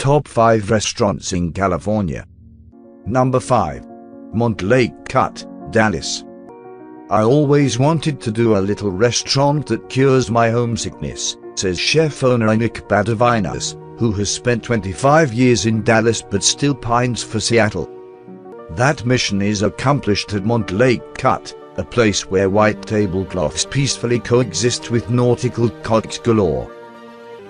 Top 5 restaurants in California. Number 5. Montlake Cut, Dallas. I always wanted to do a little restaurant that cures my homesickness, says chef owner Nick Badavinas, who has spent 25 years in Dallas but still pines for Seattle. That mission is accomplished at Montlake Cut, a place where white tablecloths peacefully coexist with nautical cots galore.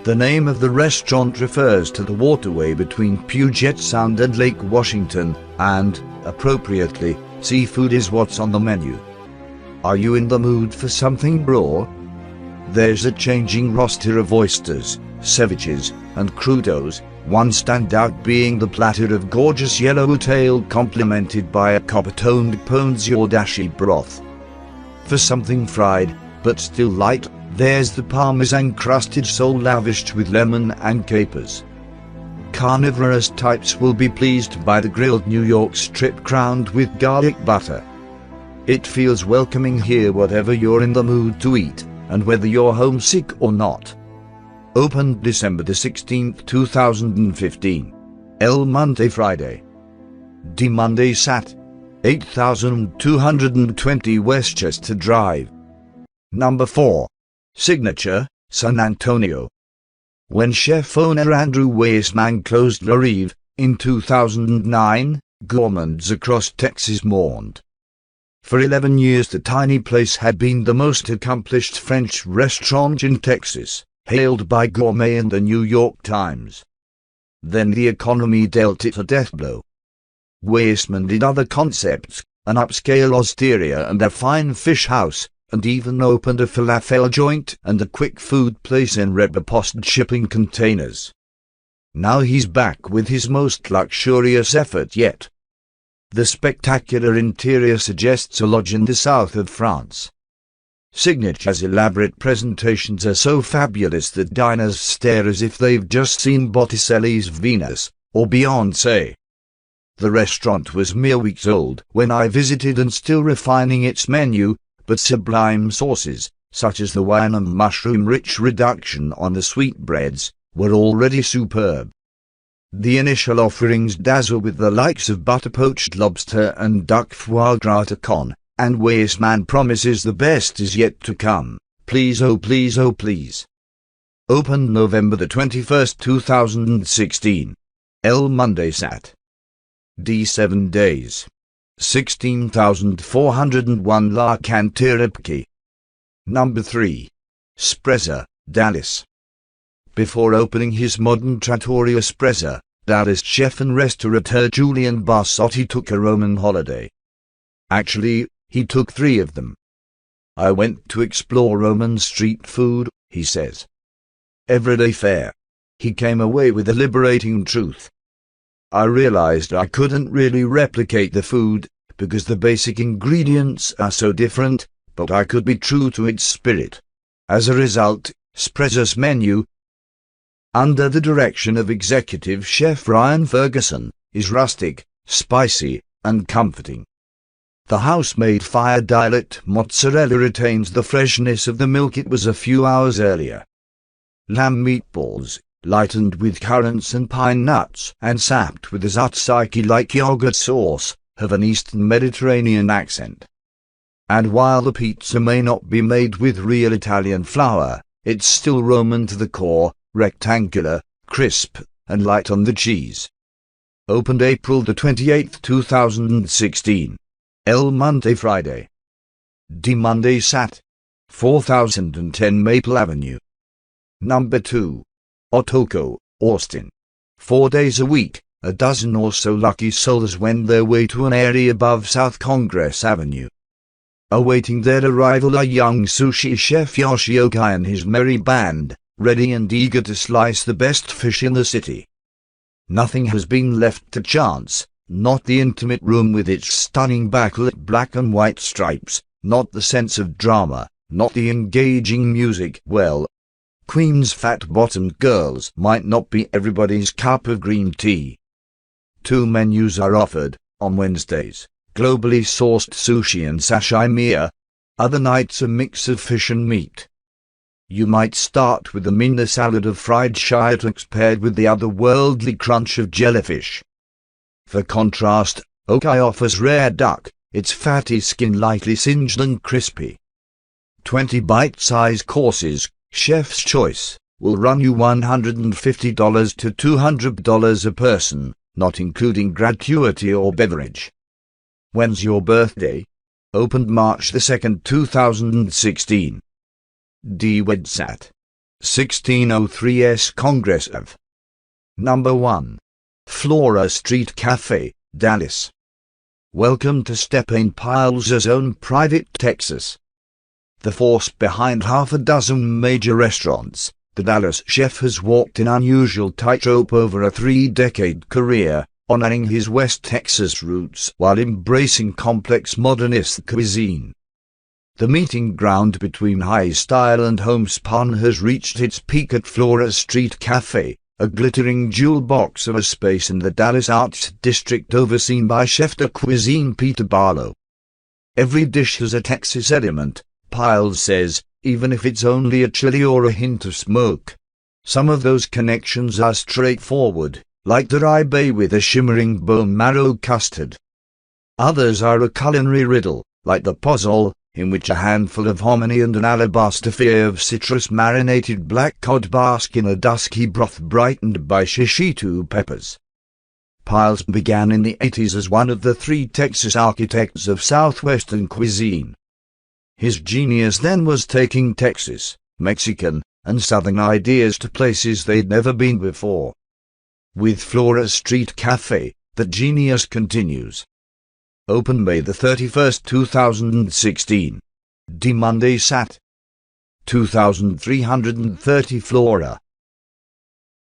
The name of the restaurant refers to the waterway between Puget Sound and Lake Washington, and, appropriately, seafood is what's on the menu. Are you in the mood for something raw? There's a changing roster of oysters, ceviches, and crudos, one standout being the platter of gorgeous yellowtail complemented by a copper-toned ponzu or dashi broth. For something fried, but still light, there's the parmesan-crusted sole lavished with lemon and capers. Carnivorous types will be pleased by the grilled New York strip crowned with garlic butter. It feels welcoming here whatever you're in the mood to eat, and whether you're homesick or not. Opened December 16, 2015. El Monte Friday. D Monday Sat. 8220 Westchester Drive. Number 4. Signature, San Antonio. When chef owner Andrew Weissman closed La Rive in 2009, gourmands across Texas mourned. For 11 years the tiny place had been the most accomplished French restaurant in Texas, hailed by Gourmet and the New York Times. Then the economy dealt it a death blow. Weissman did other concepts, an upscale osteria and a fine fish house, and even opened a falafel joint and a quick food place in repurposed shipping containers. Now he's back with his most luxurious effort yet. The spectacular interior suggests a lodge in the south of France. Signature's elaborate presentations are so fabulous that diners stare as if they've just seen Botticelli's Venus, or Beyoncé. The restaurant was mere weeks old when I visited and still refining its menu, but sublime sauces, such as the wine and mushroom-rich reduction on the sweetbreads, were already superb. The initial offerings dazzle with the likes of butter-poached lobster and duck foie gras to con, and Weissman promises the best is yet to come. Please oh please oh please. Opened November 21, 2016. El Monday Sat. D 7 days. 16,401 La Cantiripki. Number 3. Sprezza, Dallas. Before opening his modern trattoria Sprezza, Dallas chef and restaurateur Julian Barsotti took a Roman holiday. Actually, he took 3 of them. I went to explore Roman street food, he says. Everyday fare. He came away with a liberating truth. I realized I couldn't really replicate the food, because the basic ingredients are so different, but I could be true to its spirit. As a result, Sprezza's menu, under the direction of executive chef Ryan Ferguson, is rustic, spicy, and comforting. The house-made fire-dialect mozzarella retains the freshness of the milk it was a few hours earlier. Lamb meatballs, lightened with currants and pine nuts and sapped with a tzatziki-like yogurt sauce, have an Eastern Mediterranean accent. And while the pizza may not be made with real Italian flour, it's still Roman to the core, rectangular, crisp, and light on the cheese. Opened April 28, 2016. El Monte Friday. D Monday Sat. 4010 Maple Avenue. Number 2. Otoko, Austin. 4 days a week, a dozen or so lucky souls wend their way to an area above South Congress Avenue. Awaiting their arrival are young sushi chef Yoshioka and his merry band, ready and eager to slice the best fish in the city. Nothing has been left to chance, not the intimate room with its stunning backlit black and white stripes, not the sense of drama, not the engaging music. Well, Queen's fat-bottomed girls might not be everybody's cup of green tea. 2 menus are offered, on Wednesdays, globally sourced sushi and sashimi. Other nights a mix of fish and meat. You might start with a mini salad of fried shiitakes paired with the otherworldly crunch of jellyfish. For contrast, Okai offers rare duck, its fatty skin lightly singed and crispy. 20 bite-sized courses, chef's choice, will run you $150 to $200 a person, not including gratuity or beverage. When's your birthday? Opened March 2, 2016. D. Wedsat. 1603 S. Congress Ave. Number 1. Flora Street Café, Dallas. Welcome to Stephan Pyle's own private Texas. The force behind half a dozen major restaurants, the Dallas chef has walked an unusual tightrope over a 3-decade career, honoring his West Texas roots while embracing complex modernist cuisine. The meeting ground between high style and homespun has reached its peak at Flora Street Café, a glittering jewel box of a space in the Dallas Arts District overseen by chef de cuisine Peter Barlow. Every dish has a Texas element, Pyle says, even if it's only a chili or a hint of smoke. Some of those connections are straightforward, like the rye bay with a shimmering bone marrow custard. Others are a culinary riddle, like the puzzle, in which a handful of hominy and an alabaster flair of citrus-marinated black cod bask in a dusky broth brightened by shishito peppers. Pyle's began in the 80s as one of the 3 Texas architects of Southwestern cuisine. His genius then was taking Texas, Mexican, and Southern ideas to places they'd never been before. With Flora Street Café, the genius continues. Open May 31, 2016. D. Monday Sat. 2330 Flora.